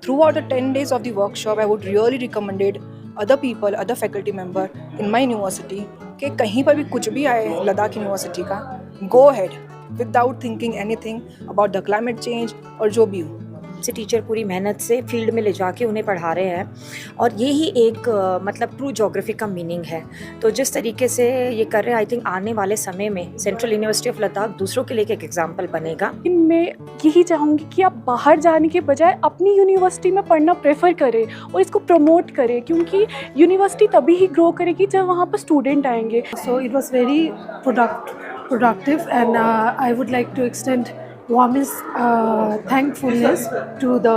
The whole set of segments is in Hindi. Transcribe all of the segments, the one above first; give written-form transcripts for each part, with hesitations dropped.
throughout the 10 days of the workshop, I would really recommended other people, other faculty member in my university कि कहीं पर भी कुछ भी आए लद्दाख यूनिवर्सिटी का, go ahead without thinking anything about the climate change और जो भी हो। से टीचर पूरी मेहनत से फील्ड में ले जाके उन्हें पढ़ा रहे हैं और ये ही एक मतलब ट्रू ज्योग्राफी का मीनिंग है। तो जिस तरीके से ये कर रहे हैं, आई थिंक आने वाले समय में सेंट्रल यूनिवर्सिटी ऑफ लद्दाख दूसरों के लिए एक एग्जाम्पल बनेगा। मैं यही चाहूँगी कि आप बाहर जाने के बजाय अपनी यूनिवर्सिटी में पढ़ना प्रेफर करें और इसको प्रमोट करें, क्योंकि यूनिवर्सिटी तभी ही ग्रो करेगी जब वहाँ पर स्टूडेंट आएंगे। So it was very productive, and I would like to extend warmest thankfulness to the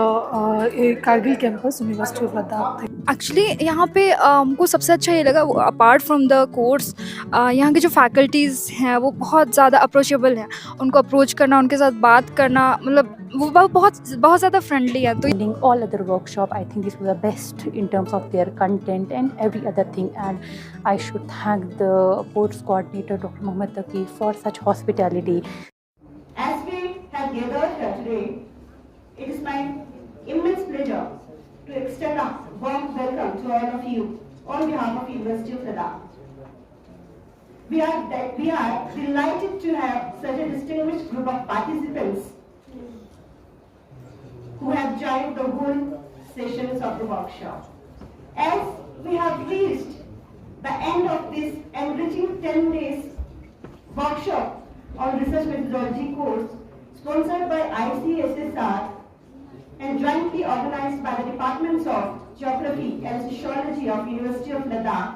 Kargil campus, University of Ladakh. Actually यहाँ पे हमको सबसे अच्छा ये लगा, अपार्ट फ्रॉम द कोर्स यहाँ के जो फैकल्टीज़ हैं वो बहुत ज़्यादा अप्रोचेबल हैं। उनको अप्रोच करना, उनके साथ बात करना, मतलब वो बहुत ज़्यादा फ्रेंडली है। तो all other workshop, I think this was the best in terms of their content and every other thing, and I should thank the course coordinator Dr. Mohammed Taqi for such hospitality. As we have gathered here today, it is my immense pleasure to extend a warm welcome to all of you on behalf of University of Ladakh. We are delighted to have such a distinguished group of participants who have joined the whole sessions of the workshop. As we have reached the end of this enriching 10 days workshop on research methodology course sponsored by ICSSR and jointly organized by the Departments of Geography and Sociology of University of Ladakh,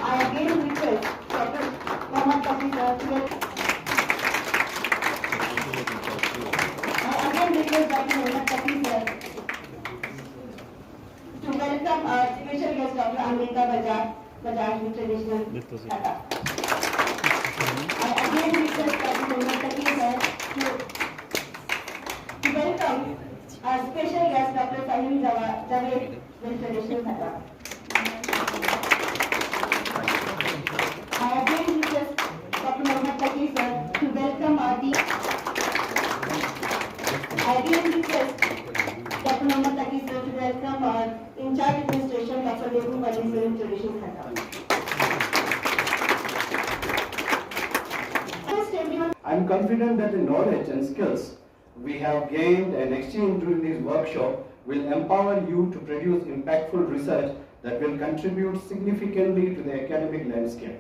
I again request Dr. Mohammed Taqi sir to welcome our special guest Dr. Amrita Bajaj, International Ladakh. I again request Dr. Mohammed Taqi sir to welcome our special guest Dr. Fahim Javed, International Ladakh. I again request Dr. Mohammed Taqi sir to welcome our dean. I again request Dr. Mohammed Taqi sir to welcome our in-charge administration Dr. Lebu Wali sir, International Ladakh. I am confident that the knowledge and skills we have gained and exchanged during this workshop will empower you to produce impactful research that will contribute significantly to the academic landscape.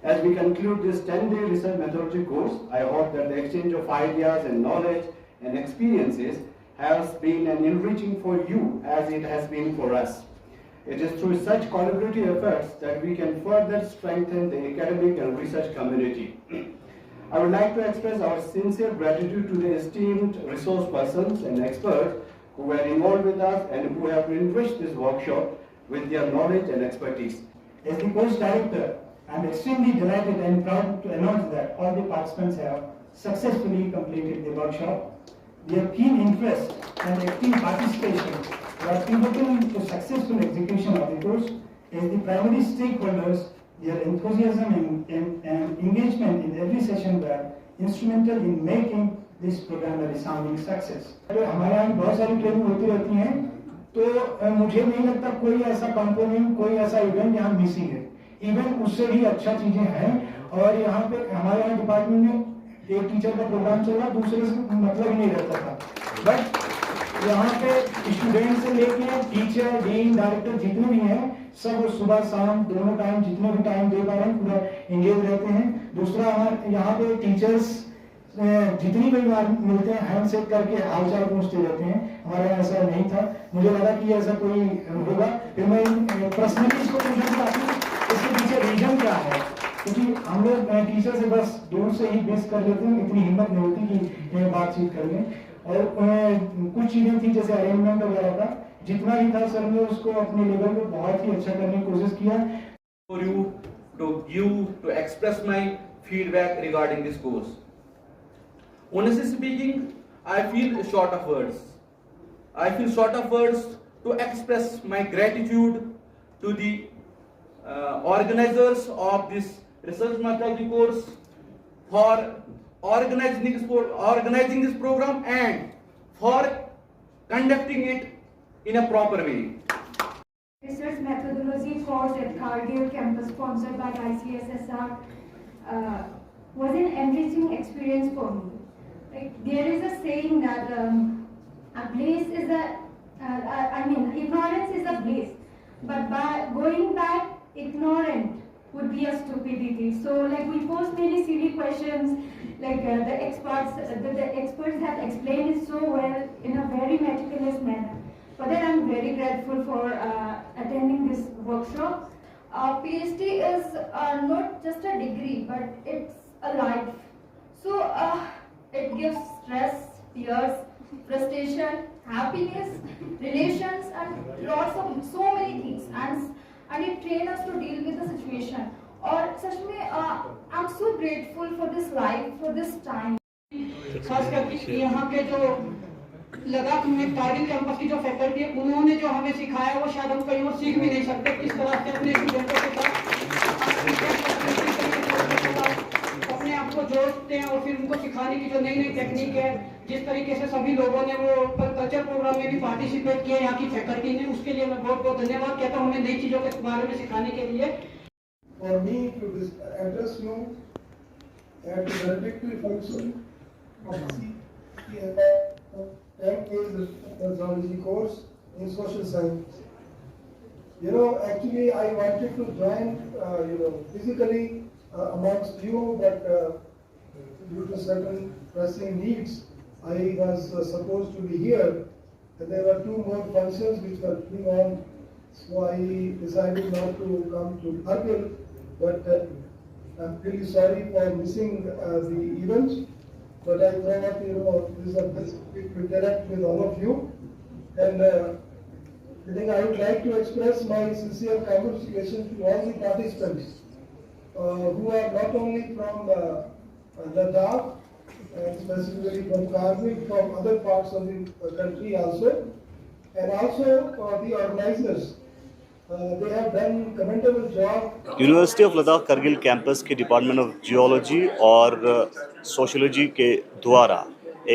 As we conclude this 10-day research methodology course, I hope that the exchange of ideas and knowledge and experiences has been an enriching for you as it has been for us. It is through such collaborative efforts that we can further strengthen the academic and research community. I would like to express our sincere gratitude to the esteemed resource persons and experts who were involved with us and who have enriched this workshop with their knowledge and expertise. As the course director, I am extremely delighted and proud to announce that all the participants have successfully completed the workshop. Their keen interest and active participation were pivotal to successful execution of the course, as the primary stakeholders, their enthusiasm and engagement in every session were instrumental in making this program a resounding success. हमारे यहाँ बहुत सारी ट्रेनिंग होती रहती हैं, तो मुझे नहीं लगता कोई ऐसा कंपोनेंट, कोई ऐसा इवेंट यहाँ मिसिंग है। इवेंट उससे भी अच्छा चीजें हैं, और यहाँ पे हमारे यहाँ डिपार्टमेंट में एक टीचर का प्रोग्राम चल रहा, दूसरे से मतलब ही नहीं रहता था, बट यहाँ पे स्टूडेंट से लेके टीचर, डीन, डायरेक्टर जितने भी हैं, सब सुबह शाम दोनों टाइम जितने भी टाइम दे पा रहे हैं पूरा एंगेज रहते हैं। दूसरा हमारे यहाँ पे टीचर्स जितनी भी बार मिलते हैं हैंड शेक करके हालचाल पूछते रहते हैं, हमारे यहाँ ऐसा नहीं था। मुझे लगा कि ऐसा कोई होगा, फिर मैं पर्सनली इसको पूछा कि आपकी इसके पीछे रीजन क्या है, क्योंकि हम लोग टीचर से बस दूर से ही बेस कर लेते हैं, इतनी हिम्मत नहीं होती कि बातचीत कर लें। और कुछ चीजें थी जैसे अरेंजमेंट वगैरह का, जितना भी था सर ने उसको अपने लेवल पे बहुत ही अच्छा करने की कोशिश किया। For you to express my feedback regarding this course. Honestly speaking, I feel short of words. I feel short of words to express my gratitude to the organizers of this research methodology course for organizing this program and for conducting it in a proper way. Research methodology course at Kargil campus sponsored by ICSSR was an enriching experience for me. Like, there is a saying that a bliss is ignorance is a bliss, but by going back ignorant would be a stupidity. So like we posed many silly questions, like the experts have explained it so well in a very meticulous manner. For that I'm very grateful for attending this workshop. PhD is not just a degree, but it's a life. So it gives stress, fears, frustration, happiness, relations, and lots of so many things. And it trains us to deal with the situation. और सच में I'm so grateful for this life, for this time. खास करके यहाँ के जो लद्दाख में कारगिल कैंपस की जो फैकल्टी है, उन्होंने जो हमें सिखाया वो शायद हम कहीं और सीख भी नहीं सकते। किस तरह से अपने स्टूडेंटों के साथ अपने आप को जोड़ते हैं और फिर उनको सिखाने की जो नई नई टेक्निक है, जिस तरीके से सभी लोगों ने वो कल्चर प्रोग्राम में भी पार्टिसिपेट किया यहाँ की फैकल्टी ने, उसके लिए मैं बहुत बहुत धन्यवाद कहता हूँ हमें नई चीज़ों के बारे में सिखाने के लिए। For me to address you at the valedictory function of the 10 days methodology course in social science. You know, actually I wanted to join, physically amongst you, but due to certain pressing needs, I was supposed to be here, and there were 2 more functions which were going on, so I decided not to come to Kargil. But I'm really sorry for missing the event. But I thought, this is a bit to interact with all of you. And I think I would like to express my sincere congratulations to all the participants who are not only from Ladakh, and specifically from Kargil, from other parts of the country also, and also the organizers. They have done commendable job. University of Ladakh Kargil campus के डिपार्टमेंट ऑफ जियोलॉजी और सोशियोलॉजी के द्वारा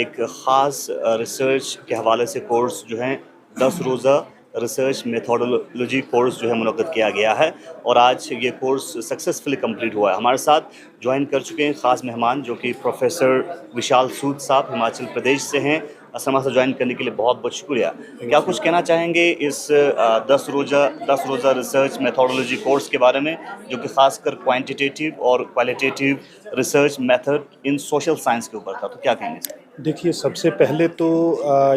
एक ख़ास रिसर्च के हवाले से कोर्स जो हैं 10 रोज़ा रिसर्च मेथोडोलॉजी कोर्स जो है मुनक़्क़द किया गया है और आज ये कोर्स सक्सेसफुली कंप्लीट हुआ है। हमारे साथ ज्वाइन कर चुके हैं ख़ास मेहमान जो कि प्रोफेसर विशाल सूद साहब हिमाचल प्रदेश से हैं। असमा से ज्वाइन करने के लिए बहुत बहुत शुक्रिया। क्या कुछ कहना चाहेंगे इस 10 रोज़ा रिसर्च मेथोडोलॉजी कोर्स के बारे में जो कि ख़ासकर क्वांटिटेटिव और qualitative research method in social science के ऊपर था, तो क्या कहेंगे? देखिए, सबसे पहले तो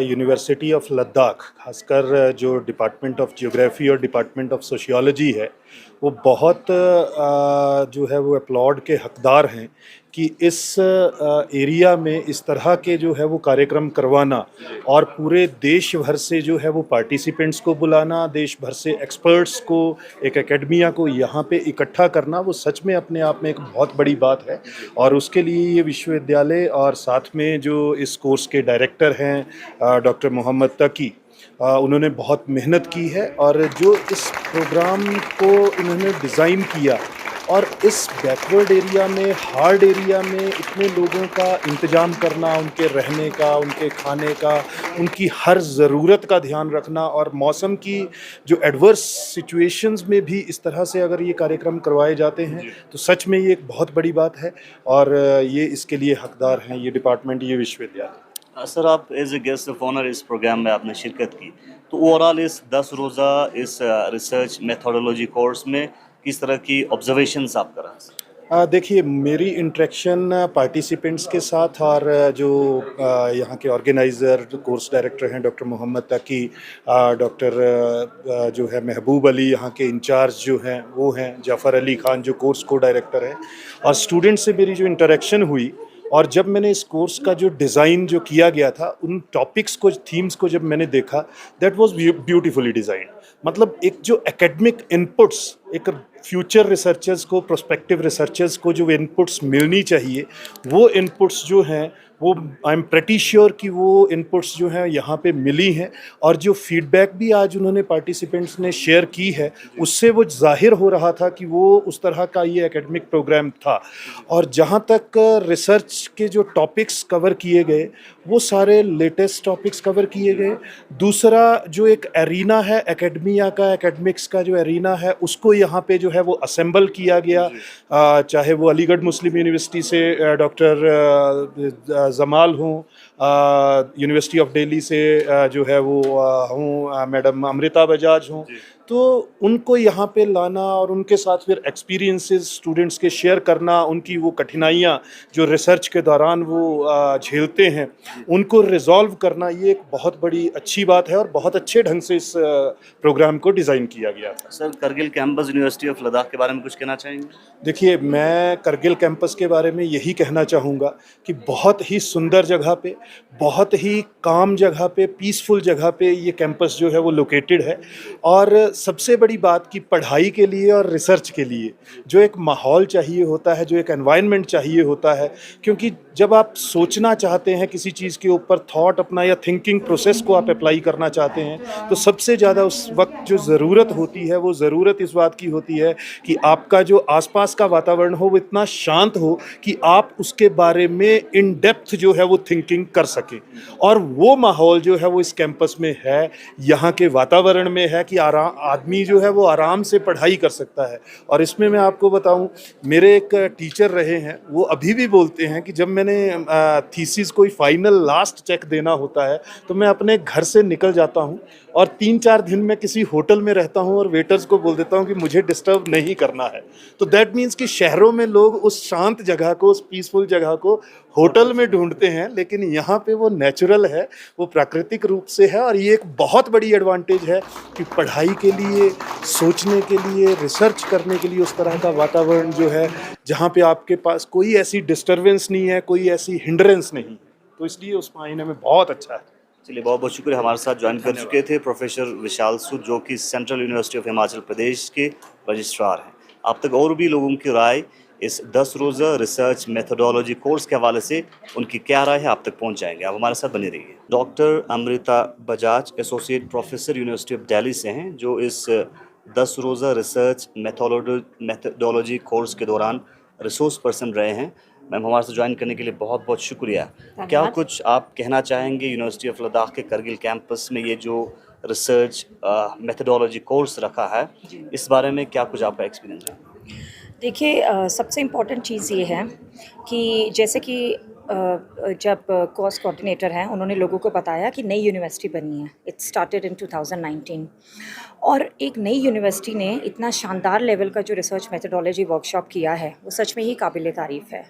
यूनिवर्सिटी ऑफ लद्दाख, खासकर जो डिपार्टमेंट ऑफ जियोग्राफी और डिपार्टमेंट ऑफ सोशियोलॉजी है, वो बहुत जो है वो अपलॉड के हकदार हैं कि इस एरिया में इस तरह के जो है वो कार्यक्रम करवाना और पूरे देश भर से जो है वो पार्टिसिपेंट्स को बुलाना, देश भर से एक्सपर्ट्स को, एक एकेडमिया को यहाँ पे इकट्ठा करना, वो सच में अपने आप में एक बहुत बड़ी बात है। और उसके लिए ये विश्वविद्यालय और साथ में जो इस कोर्स के डायरेक्टर हैं डॉक्टर मोहम्मद तकी, उन्होंने बहुत मेहनत की है और जो इस प्रोग्राम को इन्होंने डिज़ाइन किया और इस बैकवर्ड एरिया में, हार्ड एरिया में इतने लोगों का इंतज़ाम करना, उनके रहने का, उनके खाने का, उनकी हर ज़रूरत का ध्यान रखना और मौसम की जो एडवर्स सिचुएशंस में भी इस तरह से अगर ये कार्यक्रम करवाए जाते हैं तो सच में ये एक बहुत बड़ी बात है और ये इसके लिए हकदार हैं ये डिपार्टमेंट, ये विश्वविद्यालय। सर, आप as a guest of honour इस प्रोग्राम में आपने शिरकत की, तो ओवरऑल इस 10 रोज़ा इस रिसर्च मेथोडोलॉजी कोर्स में किस तरह की ऑब्जर्वेशंस आप कर रहे हैं? देखिए, मेरी इंटरेक्शन पार्टिसिपेंट्स के साथ और जो यहाँ के ऑर्गेनाइज़र कोर्स डायरेक्टर हैं डॉक्टर मोहम्मद तकी, डॉक्टर जो है महबूब अली यहाँ के इंचार्ज जो हैं वो हैं, जाफ़र अली ख़ान जो कोर्स को डायरेक्टर हैं, और स्टूडेंट से मेरी जो इंटरेक्शन हुई और जब मैंने इस कोर्स का जो डिज़ाइन जो किया गया था, उन टॉपिक्स को, थीम्स को जब मैंने देखा, दैट वाज ब्यूटीफुली डिज़ाइंड। मतलब एक जो एकेडमिक इनपुट्स, एक फ्यूचर रिसर्चर्स को, प्रोस्पेक्टिव रिसर्चर्स को जो इनपुट्स मिलनी चाहिए, वो इनपुट्स जो हैं वो आई एम प्रेटी श्योर कि वो इनपुट्स जो हैं यहाँ पे मिली हैं, और जो फीडबैक भी आज उन्होंने पार्टिसिपेंट्स ने शेयर की है उससे वो जाहिर हो रहा था कि वो उस तरह का ये एकेडमिक प्रोग्राम था। और जहाँ तक रिसर्च के जो टॉपिक्स कवर किए गए वो सारे लेटेस्ट टॉपिक्स कवर किए गए। दूसरा जो एक एरीना है एकेडमिया का, एकेडमिक्स का जो एरीना है उसको यहाँ पे जो है वो असेंबल किया गया। चाहे वो अलीगढ़ मुस्लिम यूनिवर्सिटी से डॉक्टर जमाल हों, यूनिवर्सिटी ऑफ दिल्ली से जो है वो हूँ मैडम अमृता बजाज हों, तो उनको यहाँ पे लाना और उनके साथ फिर एक्सपीरियंसेस स्टूडेंट्स के शेयर करना, उनकी वो कठिनाइयाँ जो रिसर्च के दौरान वो झेलते हैं उनको रिजॉल्व करना, ये एक बहुत बड़ी अच्छी बात है और बहुत अच्छे ढंग से इस प्रोग्राम को डिज़ाइन किया गया था। Sir, Kargil campus university of Ladakh के बारे में कुछ कहना चाहेंगे? देखिए, मैं करगिल कैंपस के बारे में यही कहना चाहूँगा कि बहुत ही सुंदर जगह पे, बहुत ही काम जगह पे, पीसफुल जगह पे ये कैंपस जो है वो लोकेटेड है। और सबसे बड़ी बात कि पढ़ाई के लिए और रिसर्च के लिए जो एक माहौल चाहिए होता है, जो एक एनवायरनमेंट चाहिए होता है, क्योंकि जब आप सोचना चाहते हैं किसी चीज़ के ऊपर, थॉट अपना या थिंकिंग प्रोसेस को आप अप्लाई करना चाहते हैं, तो सबसे ज़्यादा उस वक्त जो ज़रूरत होती है वो ज़रूरत इस बात की होती है कि आपका जो आसपास का वातावरण हो वो इतना शांत हो कि आप उसके बारे में इन डेप्थ जो है वो थिंकिंग कर सकें। और वो माहौल जो है वो इस कैंपस में है, यहाँ के वातावरण में है कि आदमी जो है वो आराम से पढ़ाई कर सकता है। और इसमें मैं आपको बताऊं, मेरे एक टीचर रहे हैं, वो अभी भी बोलते हैं कि जब मैंने थीसिस कोई फाइनल लास्ट चेक देना होता है तो मैं अपने घर से निकल जाता हूं और 3-4 दिन में किसी होटल में रहता हूं और वेटर्स को बोल देता हूं कि मुझे डिस्टर्ब नहीं करना है। तो दैट मीन्स कि शहरों में लोग उस शांत जगह को, उस पीसफुल जगह को होटल में ढूंढते हैं, लेकिन यहाँ पे वो नेचुरल है, वो प्राकृतिक रूप से है। और ये एक बहुत बड़ी एडवांटेज है कि पढ़ाई के लिए, सोचने के लिए, रिसर्च करने के लिए उस तरह का वातावरण जो है जहाँ पे आपके पास कोई ऐसी डिस्टर्बेंस नहीं है, कोई ऐसी हिंड्रेंस नहीं, तो इसलिए उस मायने में बहुत अच्छा है। चलिए, बहुत बहुत शुक्रिया। हमारे साथ ज्वाइन कर चुके थे प्रोफेसर विशाल सूद, जो कि central university of Himachal Pradesh के रजिस्ट्रार हैं। आप तक और भी लोगों की राय इस 10 रोज़ा रिसर्च मेथोडोलॉजी कोर्स के हवाले से, उनकी क्या राय है, आप तक पहुंच जाएंगे। आप हमारे साथ बने रहिए। Doctor Amrita Bajaj associate professor university of Delhi से हैं, जो इस 10 रोज़ा रिसर्च मेथोडोलॉजी कोर्स के दौरान रिसोर्स पर्सन रहे हैं। मैम, हमारे साथ ज्वाइन करने के लिए बहुत बहुत शुक्रिया। क्या कुछ आप कहना चाहेंगे यूनिवर्सिटी ऑफ लद्दाख के करगिल कैंपस में ये जो रिसर्च मेथोडोलॉजी कोर्स रखा है, इस बारे में क्या कुछ आपका एक्सपीरियंस है? देखिए, सबसे इम्पॉर्टेंट चीज़ ये है कि जैसे कि जब कोर्स कोऑर्डिनेटर हैं उन्होंने लोगों को बताया कि नई यूनिवर्सिटी बनी है, इट स्टार्टेड इन 2019, और एक नई यूनिवर्सिटी ने इतना शानदार लेवल का जो रिसर्च मेथोडोलॉजी वर्कशॉप किया है वो सच में ही काबिल तारीफ़ है।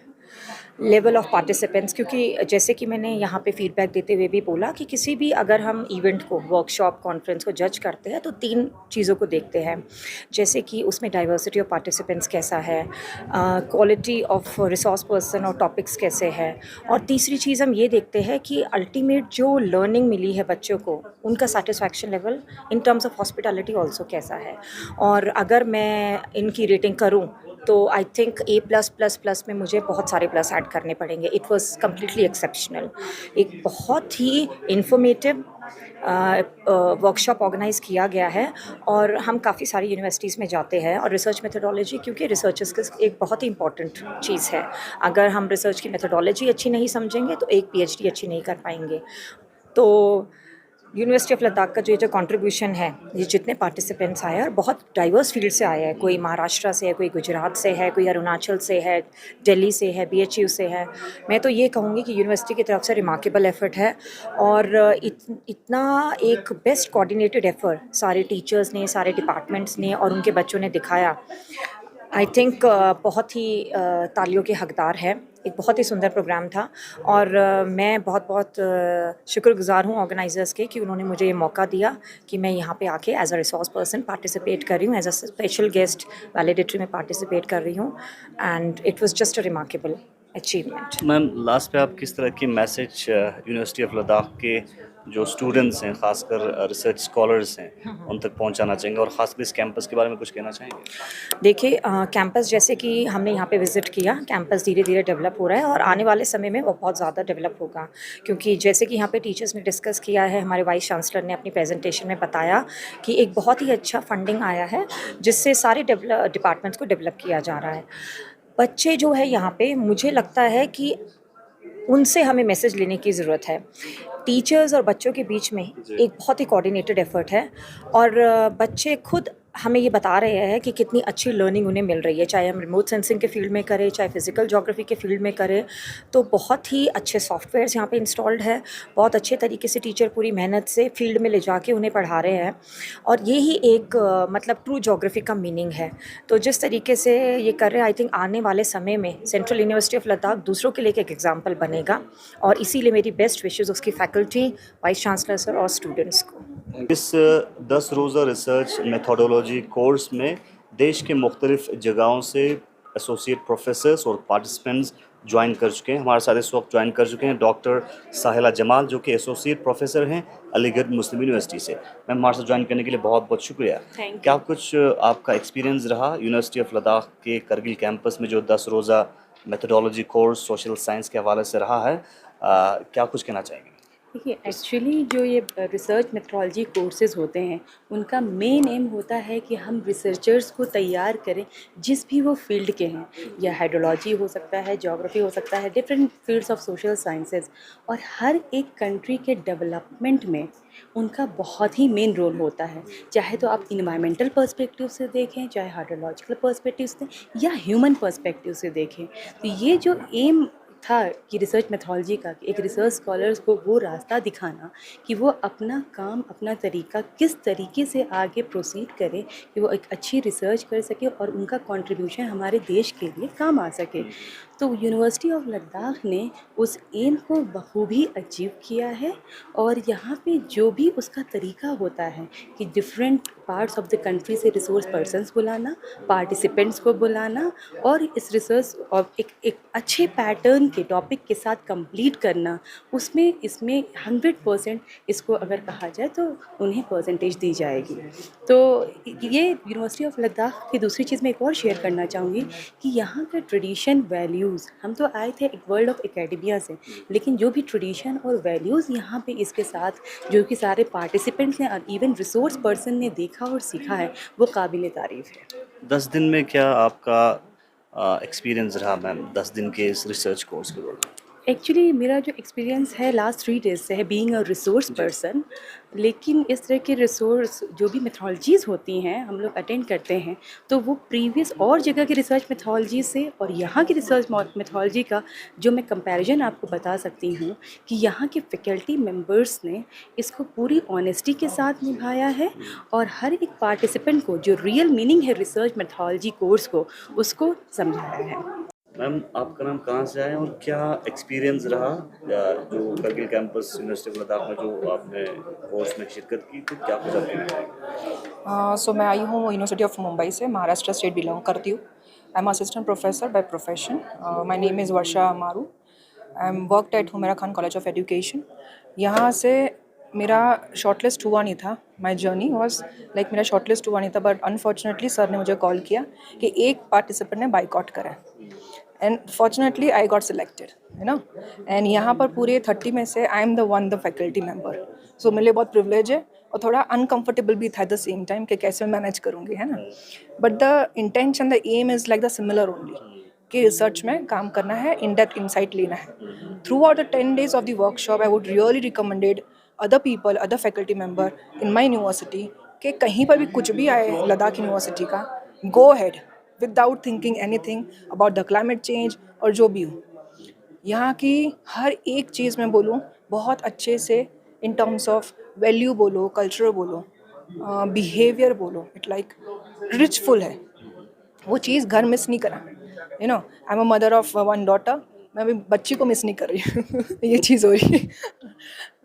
लेवल ऑफ पार्टिसिपेंट्स, क्योंकि जैसे कि मैंने यहाँ पे फीडबैक देते हुए भी बोला कि किसी भी अगर हम इवेंट को, वर्कशॉप, कॉन्फ्रेंस को जज करते हैं तो 3 चीज़ों को देखते हैं, जैसे कि उसमें डाइवर्सिटी ऑफ पार्टिसिपेंट्स कैसा है, क्वालिटी ऑफ रिसोर्स पर्सन और टॉपिक्स कैसे है, और तीसरी चीज़ हम ये देखते हैं कि अल्टीमेट जो लर्निंग मिली है बच्चों को, उनका satisfaction level in terms of hospitality also कैसा है। और अगर मैं इनकी रेटिंग करूँ तो आई थिंक A+++ में मुझे बहुत सारे प्लस ऐड करने पड़ेंगे। It was completely exceptional. एक बहुत ही इन्फॉर्मेटिव वर्कशॉप ऑर्गेनाइज़ किया गया है, और हम काफ़ी सारी यूनिवर्सिटीज़ में जाते हैं, और रिसर्च मेथोडोलॉजी, क्योंकि रिसर्चर्स की एक बहुत ही इंपॉर्टेंट चीज़ है। अगर हम रिसर्च की मेथोडोलॉजी अच्छी नहीं समझेंगे तो एक PhD अच्छी नहीं कर पाएंगे। तो यूनिवर्सिटी ऑफ लद्दाख का जो कंट्रीब्यूशन है, ये जितने पार्टिसिपेंट्स आए हैं, और बहुत डाइवर्स फील्ड से आए हैं, कोई महाराष्ट्र से है, कोई गुजरात से है, कोई अरुणाचल से है, दिल्ली से है, BHU से है। मैं तो ये कहूँगी कि यूनिवर्सिटी की तरफ से रिमार्केबल एफर्ट है, और इतना एक बेस्ट कोऑर्डिनेटेड एफर्ट सारे टीचर्स ने, सारे डिपार्टमेंट्स ने और उनके बच्चों ने दिखाया। आई थिंक बहुत ही तालियों के हकदार है। एक बहुत ही सुंदर प्रोग्राम था, और मैं बहुत बहुत शुक्रगुजार हूँ ऑर्गेनाइजर्स के कि उन्होंने मुझे ये मौका दिया कि मैं यहाँ पे आके as a resource person participate कर रही हूँ, as a special guest valedictory में पार्टिसिपेट कर रही हूँ, and it was just a remarkable achievement. Ma'am, last पे आप किस तरह की मैसेज यूनिवर्सिटी ऑफ लद्दाख के जो स्टूडेंट्स हैं, खासकर रिसर्च स्कॉलर्स हैं, उन तक पहुंचाना चाहेंगे, और खासकर इस कैंपस के बारे में कुछ कहना चाहेंगे? देखिए कैंपस जैसे कि हमने यहाँ पे विज़िट किया, कैंपस धीरे धीरे डेवलप हो रहा है और आने वाले समय में वो बहुत ज़्यादा डेवलप होगा, क्योंकि जैसे कि यहाँ पे टीचर्स ने डिस्कस किया है, हमारे वाइस चांसलर ने अपनी प्रेजेंटेशन में बताया कि एक बहुत ही अच्छा फंडिंग आया है जिससे सारे डिपार्टमेंट्स को डेवलप किया जा रहा है। बच्चे जो है यहाँ पे, मुझे लगता है कि उनसे हमें मैसेज लेने की ज़रूरत है। टीचर्स और बच्चों के बीच में एक बहुत ही कोऑर्डिनेटेड एफर्ट है और बच्चे खुद हमें ये बता रहे हैं कि कितनी अच्छी लर्निंग उन्हें मिल रही है, चाहे हम रिमोट सेंसिंग के फील्ड में करें, चाहे फिजिकल ज्योग्राफी के फील्ड में करें। तो बहुत ही अच्छे सॉफ्टवेयर्स यहाँ पे इंस्टॉल्ड है, बहुत अच्छे तरीके से टीचर पूरी मेहनत से फील्ड में ले जाके उन्हें पढ़ा रहे हैं और ये ही एक मतलब ट्रू ज्योग्राफी का मीनिंग है। तो जिस तरीके से ये कर रहे हैं, आई थिंक आने वाले समय में सेंट्रल यूनिवर्सिटी ऑफ लद्दाख दूसरों के लिए एक एग्जाम्पल बनेगा और इसीलिए मेरी बेस्ट विशेज़ उसकी फैकल्टी, वाइस चांसलर सर और स्टूडेंट्स को। इस 10 रोज़ा रिसर्च मेथोडोलॉजी कोर्स में देश के मुख्तलिफ जगहों से एसोसिएट प्रोफेसर्स और पार्टिसिपेंट्स ज्वाइन कर चुके हैं। हमारे साथ इस वक्त ज्वाइन कर चुके हैं डॉक्टर साहिला जमाल, जो कि एसोसिएट प्रोफेसर हैं अलीगढ़ मुस्लिम यूनिवर्सिटी से। मैम, हमारे साथ ज्वाइन करने के लिए बहुत बहुत शुक्रिया। क्या कुछ आपका एक्सपीरियंस रहा यूनिवर्सिटी ऑफ लद्दाख के करगिल कैंपस में जो 10 रोज़ा मेथोडोलॉजी कोर्स सोशल साइंस के हवाले से रहा है, क्या कुछ कहना चाहेंगे? देखिए, एक्चुअली जो ये रिसर्च मेथोडोलॉजी कोर्सेज़ होते हैं, उनका मेन एम होता है कि हम रिसर्चर्स को तैयार करें जिस भी वो फील्ड के हैं, या हाइड्रोलॉजी हो सकता है, ज्योग्राफी हो सकता है, different fields of social sciences. और हर एक कंट्री के डेवलपमेंट में उनका बहुत ही मेन रोल होता है, चाहे तो आप इन्वायरमेंटल पर्सपेक्टिव से देखें, चाहे हाइड्रोलॉजिकल पर्सपेक्टिव से या ह्यूमन पर्सपेक्टिव से देखें। तो ये जो एम था कि रिसर्च मेथोडोलॉजी का, एक रिसर्च स्कॉलर्स को वो रास्ता दिखाना कि वो अपना काम, अपना तरीका किस तरीके से आगे प्रोसीड करें कि वो एक अच्छी रिसर्च कर सके और उनका कंट्रीब्यूशन हमारे देश के लिए काम आ सके। तो यूनिवर्सिटी ऑफ लद्दाख ने उस एम को बखूबी अचीव किया है और यहाँ पे जो भी उसका तरीका होता है कि different parts of the country से रिसोर्स पर्सन्स बुलाना, पार्टिसिपेंट्स को बुलाना और इस रिसर्च और एक अच्छे पैटर्न के टॉपिक के साथ कंप्लीट करना, उसमें इसमें 100% इसको अगर कहा जाए तो उन्हें परसेंटेज दी जाएगी। तो ये यूनिवर्सिटी ऑफ लद्दाख की दूसरी चीज़ मैं एक और शेयर करना चाहूँगी कि यहाँ का ट्रेडिशन, वैल्यूज़, हम तो आए थे एक वर्ल्ड ऑफ एकेडमिया से, लेकिन जो भी ट्रेडिशन और वैल्यूज़ यहाँ पे इसके साथ जो कि सारे पार्टिसिपेंट्स ने और इवन रिसोर्स पर्सन ने देखा और सीखा है, वो काबिल तारीफ़ है। 10 दिन में क्या आपका एक्सपीरियंस रहा मैम, 10 दिन के इस रिसर्च कोर्स के दौरान? एक्चुअली मेरा जो एक्सपीरियंस है लास्ट 3 डेज़ से है, बीइंग अ रिसोर्स पर्सन। लेकिन इस तरह के रिसोर्स जो भी मेथोडोलॉजीज़ होती हैं हम लोग अटेंड करते हैं, तो वो प्रीवियस और जगह की रिसर्च मेथोडोलॉजी से और यहाँ की रिसर्च मेथोडोलॉजी का जो मैं कंपैरिजन आपको बता सकती हूँ कि यहाँ के फैकल्टी मेंबर्स ने इसको पूरी ऑनेस्टी के साथ निभाया है और हर एक पार्टिसिपेंट को जो रियल मीनिंग है रिसर्च मेथोडोलॉजी कोर्स को, उसको समझाया है। मैम, आपका नाम कहाँ से आया और क्या एक्सपीरियंस रहा जो Kargil campus university of Ladakh में जो आपने कोर्स में शिरकत की, तो क्या कुछ आपने? सो मैं आई हूँ यूनिवर्सिटी ऑफ मुंबई से, महाराष्ट्र स्टेट बिलोंग करती हूँ। I am assistant professor by profession. My name is Varsha Maru. I am worked at Humera Khan college of education. यहाँ से मेरा शॉर्टलिस्ट हुआ नहीं था। माई जर्नी वॉज लाइक मेरा शॉर्टलिस्ट हुआ नहीं था, बट अनफॉर्चुनेटली सर ने मुझे कॉल किया कि एक पार्टिसिपेंट ने बाइकआउट करा and fortunately I got selected, है ना। एंड यहाँ पर पूरे 30 में से I am the faculty member. So मेरे लिए बहुत प्रिविलेज है और थोड़ा अनकंफर्टेबल भी था एट द सेम टाइम कि कैसे मैनेज करूँगी, है ना। But the intention, the aim is like the similar only कि रिसर्च में काम करना है, इन डेप्थ इंसाइट लेना है। Throughout the 10 days of the workshop I would really recommended other people, other faculty member in my university कि कहीं पर भी कुछ भी आए लद्दाख यूनिवर्सिटी का, go ahead without thinking anything about the climate change और जो भी हो। यहाँ की हर एक चीज़ में बोलूँ बहुत अच्छे से, इन टर्म्स ऑफ वैल्यू बोलो, कल्चर बोलो, बिहेवियर बोलो, इट लाइक रिचफुल है। वो चीज़ घर मिस नहीं करा, you know. I am a mother of 1 daughter, मैं अभी बच्ची को मिस नहीं कर रही हूँ ये चीज़ हो रही है।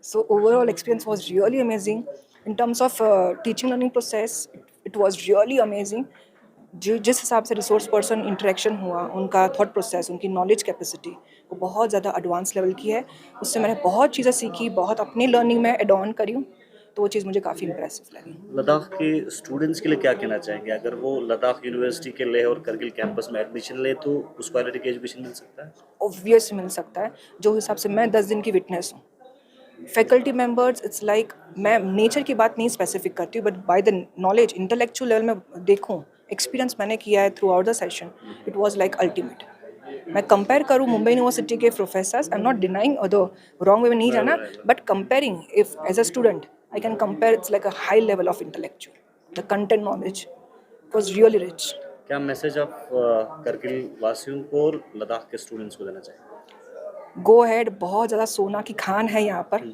So overall experience was really amazing in terms of teaching learning process. It was really amazing. जिस हिसाब से रिसोर्स पर्सन इंटरेक्शन हुआ, उनका थॉट प्रोसेस, उनकी नॉलेज कैपेसिटी वो बहुत ज़्यादा एडवांस लेवल की है। उससे मैंने बहुत चीज़ें सीखी, बहुत अपनी लर्निंग में एड ऑन करी हूँ, तो वो चीज़ मुझे काफ़ी इंप्रेसिव लगी। लद्दाख के स्टूडेंट्स के लिए क्या कहना चाहेंगे? अगर वो लद्दाख यूनिवर्सिटी के लेह और करगिल कैंपस में एडमिशन ले तो उस क्वालिटी की एजुकेशन मिल सकता है? ऑब्वियस मिल सकता है, जो हिसाब से मैं 10 दिन की विटनेस हूँ। फैकल्टी मेंबर्स, इट्स लाइक मैं नेचर की बात नहीं स्पेसिफिक करती हूँ, but by the knowledge intellectual level में देखूँ, एक्सपीरियंस मैंने किया है throughout the session, it was like ultimate. मैं कंपेयर करूँ मुंबई यूनिवर्सिटी के professors, I am not denying other wrong way में नहीं जाना, but comparing if as a student I can compare, it's like a high level of intellectual, the content knowledge was really rich. क्या मैसेज आप करगिल वासियों को और लद्दाख के स्टूडेंट्स को देना चाहेंगे? गो हेड, बहुत ज़्यादा सोना की खान है यहाँ पर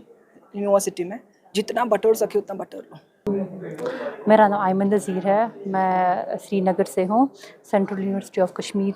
यूनिवर्सिटी में, जितना बटोर सके उतना बटोर लो। मेरा नाम आयमन नज़ीर है, मैं श्रीनगर से हूँ। सेंट्रल यूनिवर्सिटी ऑफ कश्मीर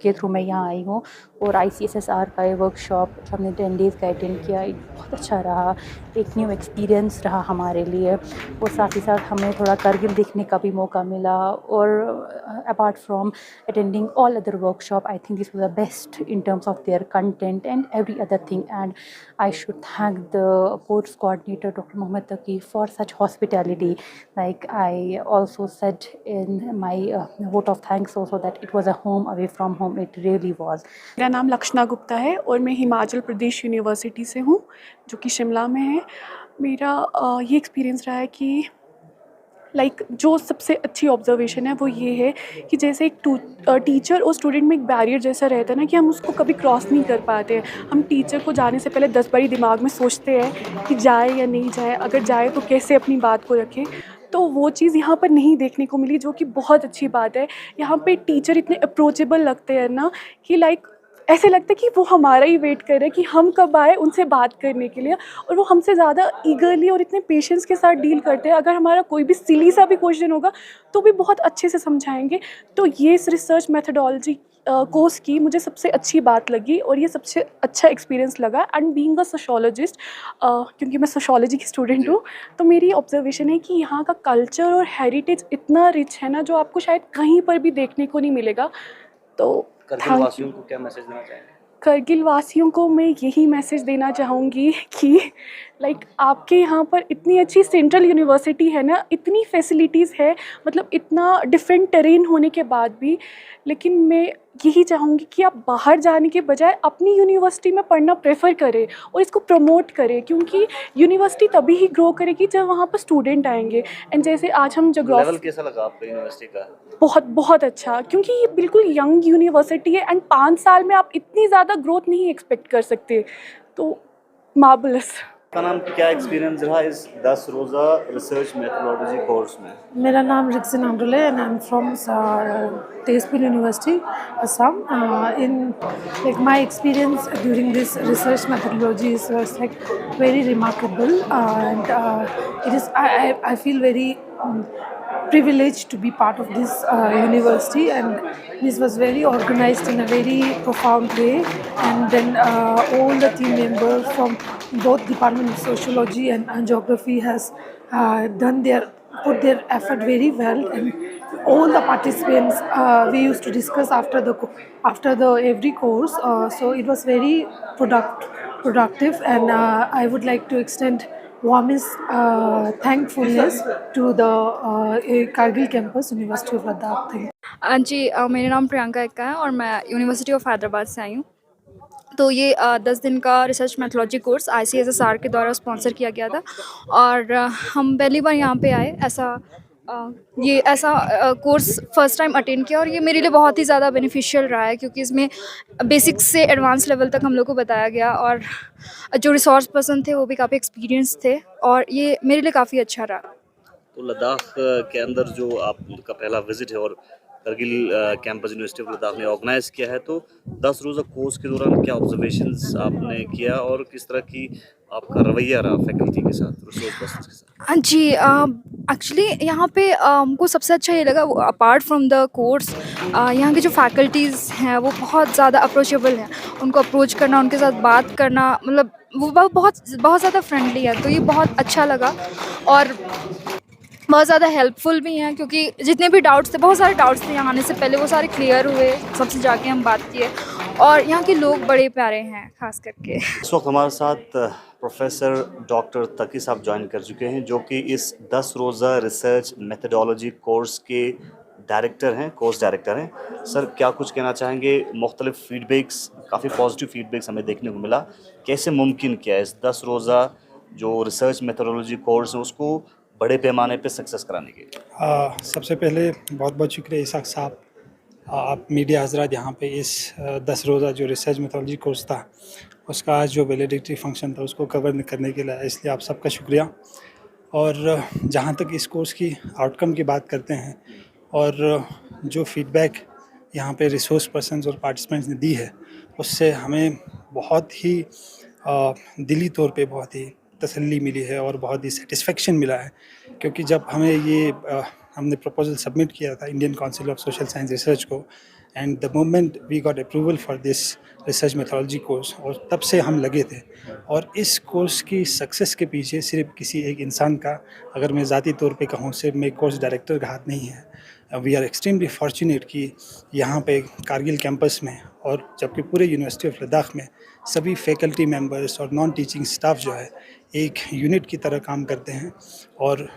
के थ्रू मैं यहाँ आई हूँ और ICSSR का ये वर्कशॉप हमने 10 डेज़ का अटेंड किया, बहुत अच्छा रहा, एक न्यू एक्सपीरियंस रहा हमारे लिए। और साथ ही साथ हमें थोड़ा करगिल देखने का भी मौका मिला। और apart from attending all other workshop, I think this was the best in terms of their content and every other thing, and I should thank the course coordinator Dr. Mohammed Taqi for such hospitality. Like I also said in my vote of thanks also that it was a home away from home. It really was. मेरा नाम लक्षणा गुप्ता है और मैं हिमाचल प्रदेश यूनिवर्सिटी से हूँ, जो कि शिमला में है। मेरा ये एक्सपीरियंस रहा है कि जो सबसे अच्छी ऑब्जर्वेशन है वो ये है कि जैसे एक टीचर और स्टूडेंट में एक बैरियर जैसा रहता है ना, कि हम उसको कभी क्रॉस नहीं कर पाते। हम टीचर को जाने से पहले 10 बारी दिमाग में सोचते हैं कि जाए या नहीं जाए, अगर जाए तो कैसे अपनी बात को रखें। तो वो चीज़ यहाँ पर नहीं देखने को मिली, जो कि बहुत अच्छी बात है। यहाँ पे टीचर इतने अप्रोचेबल लगते हैं ना कि ऐसे लगता है कि वो हमारा ही वेट कर रहे हैं कि हम कब आए उनसे बात करने के लिए, और वो हमसे ज़्यादा ईगरली और इतने पेशेंस के साथ डील करते हैं। अगर हमारा कोई भी सिली सा भी क्वेश्चन होगा तो भी बहुत अच्छे से समझाएंगे। तो ये इस रिसर्च मेथडोलॉजी कोर्स की मुझे सबसे अच्छी बात लगी और ये सबसे अच्छा एक्सपीरियंस लगा। एंड बीइंग अ सोशोलॉजिस्ट, क्योंकि मैं सोशोलॉजी की स्टूडेंट हूँ, तो मेरी ऑब्जर्वेशन है कि यहाँ का कल्चर और हेरिटेज इतना रिच है ना, जो आपको शायद कहीं पर भी देखने को नहीं मिलेगा। तो करगिल वासियों को क्या मैसेज देना चाहेंगे? करगिल वासियों को मैं यही मैसेज देना चाहूँगी कि आपके यहाँ पर इतनी अच्छी सेंट्रल यूनिवर्सिटी है ना, इतनी फैसिलिटीज़ है, मतलब इतना डिफरेंट टेरेन होने के बाद भी, लेकिन मैं यही चाहूँगी कि आप बाहर जाने के बजाय अपनी यूनिवर्सिटी में पढ़ना प्रेफर करें और इसको प्रमोट करें, क्योंकि यूनिवर्सिटी तभी ही ग्रो करेगी जब वहाँ पर स्टूडेंट आएंगे। एंड जैसे आज हम लेवल कैसा लगा आपको यूनिवर्सिटी का? बहुत अच्छा, क्योंकि ये बिल्कुल यंग यूनिवर्सिटी है एंड 5 साल में आप इतनी ज़्यादा ग्रोथ नहीं एक्सपेक्ट कर सकते। तो मार्वलस। का नाम क्या एक्सपीरियंस रहा इस 10 रोज़ा रिसर्च मेथोडोलॉजी कोर्स में? मेरा नाम Rigzin Abdullah and I am from Tezpur university, Assam. In my experience during this research methodology is very remarkable, and it is I feel very privileged to be part of this university, and this was very organized in a very profound way. And then all the team members from both Department of Sociology and Geography has put their effort very well, and all the participants we used to discuss after the every course. So it was very productive, and I would like to extend warmest thankfulness to the Kargil campus, University of Ladakh. जी मेरा नाम प्रियंका एक्का है और मैं यूनिवर्सिटी ऑफ हैदराबाद से आई हूँ। तो ये 10 दिन का रिसर्च मेथोडोलॉजी कोर्स ICSSR के द्वारा स्पॉन्सर किया गया था और हम पहली बार यहाँ पे आए। ऐसा कोर्स फर्स्ट टाइम अटेंड किया और ये मेरे लिए बहुत ही ज़्यादा बेनिफिशियल रहा है, क्योंकि इसमें बेसिक्स से एडवांस लेवल तक हम लोग को बताया गया और जो रिसोर्स पर्सन थे वो भी काफ़ी एक्सपीरियंस थे और ये मेरे लिए काफ़ी अच्छा रहा। तो लद्दाख के अंदर जो आपका पहला विजिट है और Kargil campus university of Ladakh ने ऑर्गेनाइज किया है, तो 10 रोज़ा कोर्स के दौरान क्या ऑब्जर्वेशंस आपने किया और किस तरह की आपका रवैया रहा फैकल्टी के साथ, रिसोर्स पर्सन के साथ? जी एक्चुअली यहाँ पे हमको सबसे अच्छा ये लगा, अपार्ट फ्रॉम द कोर्स यहाँ के जो फैकल्टीज़ हैं वो बहुत ज़्यादा अप्रोचेबल हैं। उनको अप्रोच करना, उनके साथ बात करना, मतलब वो बहुत ज़्यादा फ्रेंडली है, तो ये बहुत अच्छा लगा और बहुत ज़्यादा हेल्पफुल भी हैं, क्योंकि जितने भी डाउट्स थे, बहुत सारे डाउट्स थे यहाँ आने से पहले, वो सारे क्लियर हुए। सबसे जाके हम बात किए और यहाँ के लोग बड़े प्यारे हैं खास करके। इस वक्त हमारे साथ प्रोफेसर डॉक्टर तकी साहब ज्वाइन कर चुके हैं, जो कि इस 10 रोज़ा रिसर्च मेथडोलॉजी कोर्स के डायरेक्टर हैं, कोर्स डायरेक्टर हैं। सर, क्या कुछ कहना चाहेंगे? मुख्तलिफ फीडबैक्स, काफ़ी पॉजिटिव फीडबैक्स हमें देखने को मिला। कैसे मुमकिन किया इस 10 रोज़ा जो रिसर्च मेथडोलॉजी कोर्स है उसको बड़े पैमाने पे सक्सेस कराने के लिए? सबसे पहले बहुत बहुत शुक्रिया इसाक साहब, आप मीडिया हजरात यहाँ पे इस 10 रोज़ा जो रिसर्च मेथोलॉजी कोर्स था उसका आज जो वैलिडिटी फंक्शन था उसको कवर करने के लिए, इसलिए आप सबका शुक्रिया। और जहाँ तक इस कोर्स की आउटकम की बात करते हैं और जो फीडबैक यहाँ पे रिसोर्स पर्सन्स और पार्टिसिपेंट्स ने दी है, उससे हमें बहुत ही दिली तौर पे बहुत ही तसल्ली मिली है और बहुत ही सेटिस्फेक्शन मिला है। क्योंकि जब हमें ये हमने प्रपोजल सबमिट किया था Indian council of social science research को, and the moment we got approval for this research methodology course, और तब से हम लगे थे। और इस कोर्स की सक्सेस के पीछे सिर्फ किसी एक इंसान का, अगर मैं ज़ाती तौर पे कहूँ, सिर्फ मैं कोर्स डायरेक्टर का हाथ नहीं है। वी आर एक्सट्रीमली फॉर्चुनेट कि यहाँ पे कारगिल कैंपस में और जबकि पूरे यूनिवर्सिटी ऑफ लद्दाख में सभी फैकल्टी मेंबर्स और नॉन टीचिंग स्टाफ जो है एक यूनिट की तरह काम करते हैं। और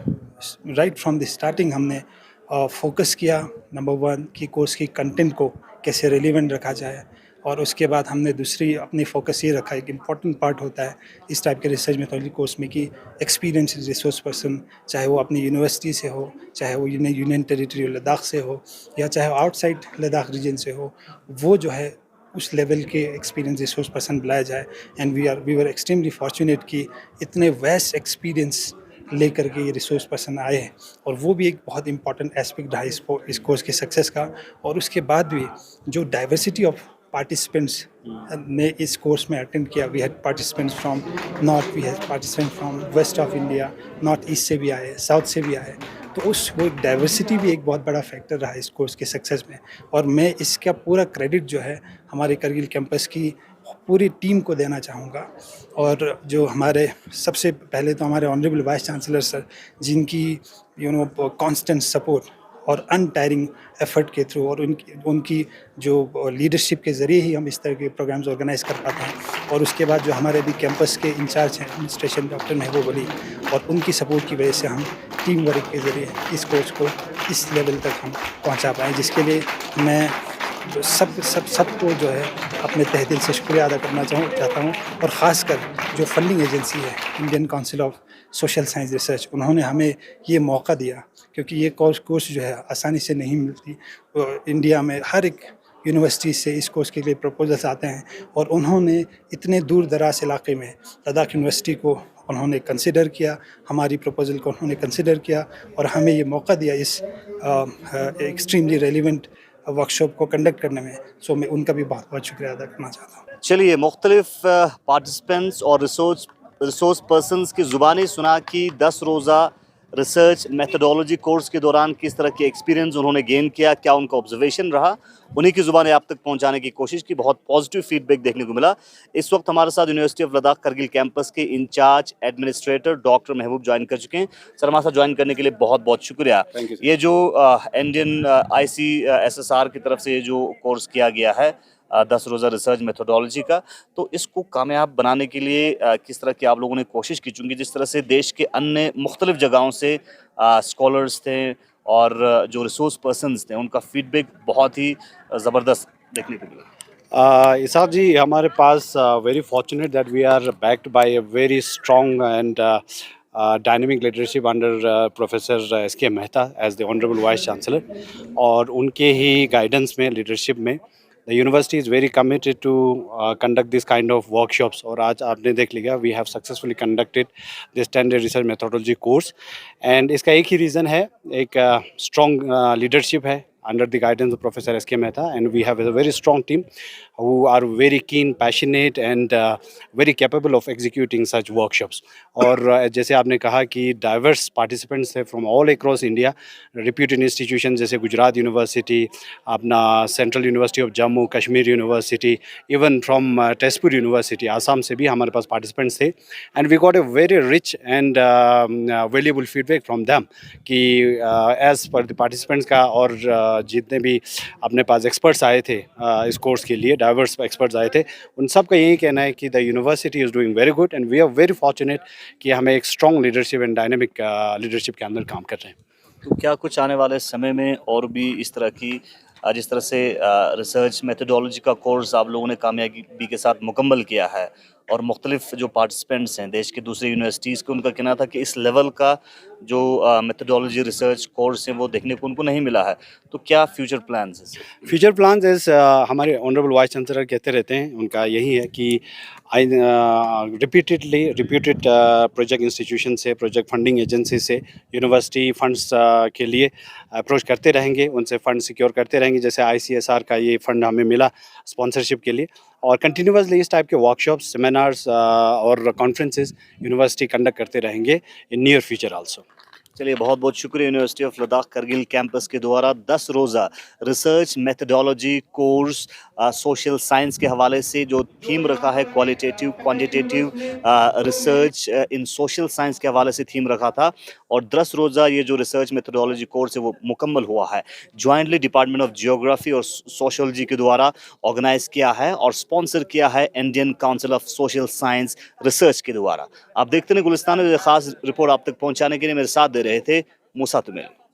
राइट फ्रॉम द स्टार्टिंग हमने फोकस किया, नंबर 1 कि कोर्स की कंटेंट को कैसे रेलिवेंट रखा जाए, और उसके बाद हमने दूसरी अपनी फोकस ये रखा, एक इम्पॉर्टेंट पार्ट होता है इस टाइप के रिसर्च मेथोलॉजी कोर्स में कि एक्सपीरियंस रिसोर्स पर्सन, चाहे वो अपनी यूनिवर्सिटी से हो, चाहे वो यूनियन टेरिटरी लद्दाख से हो, या चाहे आउटसाइड लद्दाख रीजन से हो, वो जो है उस लेवल के एक्सपीरियंस रिसोर्स पर्सन बुलाया जाए। And we were extremely fortunate कि इतने वेस्ट एक्सपीरियंस लेकर के ये रिसोर्स पर्सन आए हैं, और वो भी एक बहुत इंपॉर्टेंट एस्पेक्ट रहा इस कोर्स की सक्सेस का। और उसके बाद भी जो डाइवर्सिटी ऑफ पार्टिसिपेंट्स ने इस कोर्स में अटेंड किया, we had participants from north, we had participant from west of India, north east से भी आए, साउथ से भी आए। तो वो एक डाइवर्सिटी भी एक बहुत बड़ा फैक्टर रहा इस कोर्स के सक्सेस में। और मैं इसका पूरा क्रेडिट जो है हमारे करगिल कैंपस की पूरी टीम को देना चाहूँगा। और जो हमारे सबसे पहले तो हमारे ऑनरेबल वाइस चांसलर सर, जिनकी कांस्टेंट सपोर्ट और अनटायरिंग एफर्ट के थ्रू और उनकी जो लीडरशिप के ज़रिए ही हम इस तरह के प्रोग्राम्स ऑर्गेनाइज़ कर पाते हैं। और उसके बाद जो हमारे अभी कैंपस के इंचार्ज हैं एडमिनिस्ट्रेशन, डॉक्टर महबूब अली, और उनकी सपोर्ट की वजह से हम टीम वर्क के ज़रिए इस कोर्स को इस लेवल तक हम पहुंचा पाए, जिसके लिए मैं सबको जो है अपने तहे दिल से शुक्रिया अदा करना चाहता हूँ। और ख़ासकर जो फंडिंग एजेंसी है Indian council of social science research, उन्होंने हमें ये मौका दिया, क्योंकि ये कोर्स जो है आसानी से नहीं मिलती। इंडिया में हर एक यूनिवर्सिटी से इस कोर्स के लिए प्रपोजल्स आते हैं, और उन्होंने इतने दूर दराज इलाके में लद्दाख यूनिवर्सिटी को उन्होंने कंसिडर किया, हमारी प्रपोजल को उन्होंने कंसिडर किया, और हमें ये मौका दिया इस एक्सट्रीमली रेलिवेंट वर्कशॉप को कंडक्ट करने में। सो मैं उनका भी बहुत बहुत शुक्रिया अदा करना चाहता हूँ। चलिए, मुख्तलिफ पार्टिसिपेंट्स और रिसोर्स पर्सन्स की ज़ुबानी सुना कि 10 रोज़ा रिसर्च मेथडोलॉजी कोर्स के दौरान किस तरह के एक्सपीरियंस उन्होंने गेन किया, क्या उनका ऑब्जर्वेशन रहा, उन्हीं की ज़ुबानें आप तक पहुंचाने की कोशिश की। बहुत पॉजिटिव फीडबैक देखने को मिला। इस वक्त हमारे साथ university of Ladakh Kargil campus के इंचार्ज एडमिनिस्ट्रेटर डॉक्टर महबूब ज्वाइन कर चुके हैं। सर, हमारे साथ ज्वाइन करने के लिए बहुत बहुत शुक्रिया। ये जो इंडियन ICSSR की तरफ से जो कोर्स किया गया है 10 रोज़ा रिसर्च मेथोडोलॉजी का, तो इसको कामयाब बनाने के लिए किस तरह की आप लोगों ने कोशिश की? चूँकि जिस तरह से देश के अन्य मुख्तलिफ जगहों से स्कॉलर्स थे और जो रिसोर्स पर्सन्स थे, उनका फीडबैक बहुत ही ज़बरदस्त देखने को मिला। इसाक जी, हमारे पास very fortunate that we are backed by a very strong and dynamic leadership under professor SK Mehta as the honourable vice chancellor, और उनके ही गाइडेंस में, लीडरशिप में the university is very committed to conduct this kind of workshops। और आज आपने देख लिया, we have successfully conducted this 10-day research methodology course, and इसका एक ही रीज़न है, एक strong leadership है under the guidance of Professor SK Mehta, and we have a very strong team who are very keen, passionate and very capable of executing such workshops। और जैसे आपने कहा कि diverse participants थे from all across India, reputed institutions जैसे गुजरात यूनिवर्सिटी, अपना central university of Jammu Kashmir university, even from Tezpur university, Assam से भी हमारे पास पार्टिसिपेंट्स थे। And we got a very rich and valuable feedback from them कि एज़ पर द पार्टिसिपेंट्स का और जितने भी अपने पास एक्सपर्ट्स आए थे इस कोर्स के लिए, डाइवर्स एक्सपर्ट्स आए थे, उन सब का यही कहना है कि the university is doing very good and we are very fortunate कि हमें एक strong leadership and dynamic leadership के अंदर काम कर रहे हैं। तो क्या कुछ आने वाले समय में और भी इस तरह की जिस तरह से रिसर्च मेथडोलॉजी का कोर्स आप लोगों ने कामयाबी के साथ मुकम्मल किया है और मुख्तलिफ जो पार्टिसिपेंट्स हैं देश की दूसरी यूनिवर्सिटीज़ के, उनका कहना था कि इस लेवल का जो मेथडोलॉजी रिसर्च कोर्स है वो देखने को उनको नहीं मिला है, तो क्या फ्यूचर प्लान्स हैं? फ्यूचर प्लान्स इज हमारे ऑनरेबल वाइस चांसलर कहते रहते हैं, उनका यही है कि रिपीटेडली रिप्यूटेड प्रोजेक्ट इंस्टीट्यूशन से, प्रोजेक्ट फंडिंग एजेंसी से यूनिवर्सिटी फंड्स के लिए अप्रोच करते रहेंगे, उनसे फ़ंड सिक्योर करते रहेंगे। जैसे ICSR का ये फ़ंड हमें मिला स्पॉन्सरशिप के लिए, और कंटिन्यूसली इस टाइप के वर्कशॉप्स, सेमिनार्स और कॉन्फ्रेंसेस यूनिवर्सिटी कंडक्ट करते रहेंगे इन नियर फ्यूचर आल्सो। चलिए, बहुत बहुत शुक्रिया university of Ladakh Kargil campus के द्वारा 10 रोज़ा research methodology course social science के हवाले से जो थीम रखा है क्वालिटेटिव क्वांटिटेटिव रिसर्च इन सोशल साइंस के हवाले से थीम रखा था, और 10 रोज़ा ये जो रिसर्च मेथडोलॉजी कोर्स है वो मुकम्मल हुआ है। जॉइंटली डिपार्टमेंट ऑफ जियोग्राफी और सोशोलॉजी के द्वारा ऑर्गेनाइज किया है और स्पॉन्सर किया है Indian council of social science research के द्वारा। आप देखते हैं गुलिस्तान में ख़ास रिपोर्ट आप तक पहुँचाने के लिए मेरे साथ दे रहे थे मूसा तुमेल।